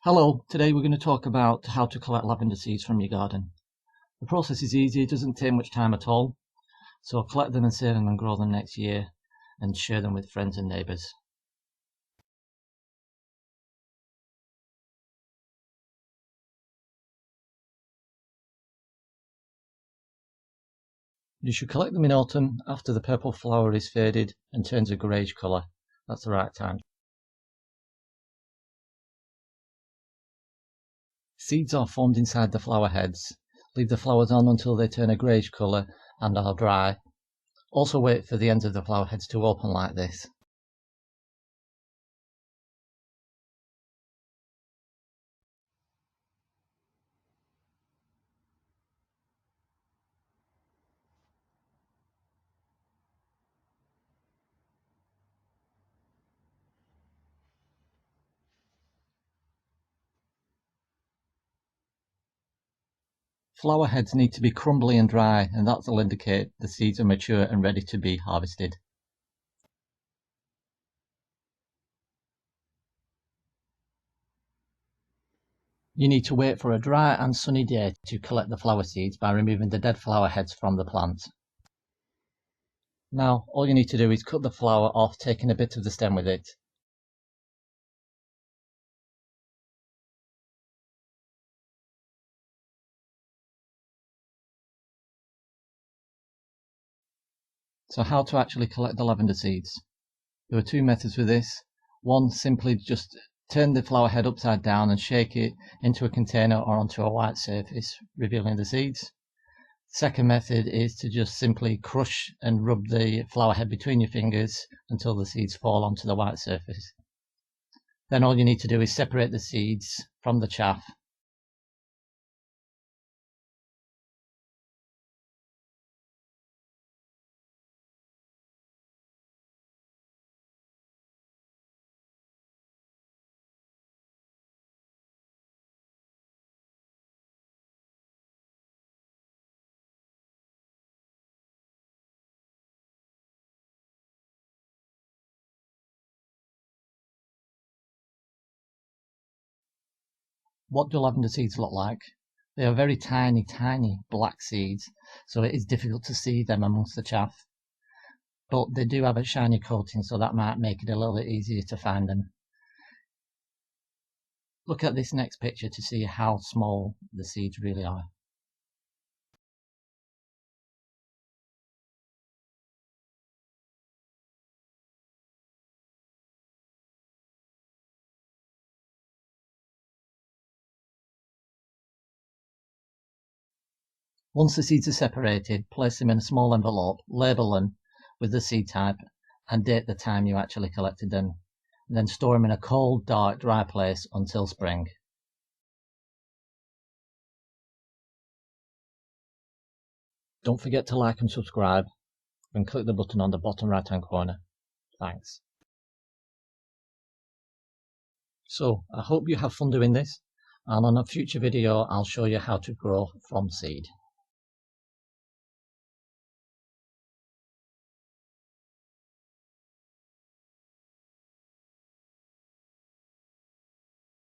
Hello, today we're going to talk about how to collect lavender seeds from your garden. The process is easy, it doesn't take much time at all, so collect them and save them and grow them next year and share them with friends and neighbours. You should collect them in autumn after the purple flower is faded and turns a greyish colour. That's the right time. Seeds are formed inside the flower heads. Leave the flowers on until they turn a greyish colour and are dry. Also wait for the ends of the flower heads to open like this. Flower heads need to be crumbly and dry, and that will indicate the seeds are mature and ready to be harvested. You need to wait for a dry and sunny day to collect the flower seeds by removing the dead flower heads from the plant. Now, all you need to do is cut the flower off, taking a bit of the stem with it. So how to actually collect the lavender seeds? There are two methods with this. One, simply just turn the flower head upside down and shake it into a container or onto a white surface, revealing the seeds. Second method is to just simply crush and rub the flower head between your fingers until the seeds fall onto the white surface. Then all you need to do is separate the seeds from the chaff. What do lavender seeds look like? They are very tiny, tiny black seeds, so it is difficult to see them amongst the chaff. But they do have a shiny coating, so that might make it a little bit easier to find them. Look at this next picture to see how small the seeds really are. Once the seeds are separated, place them in a small envelope, label them with the seed type and date the time you actually collected them, and then store them in a cold, dark, dry place until spring. Don't forget to like and subscribe, and click the button on the bottom right hand corner. Thanks. So I hope you have fun doing this, and on a future video I'll show you how to grow from seed.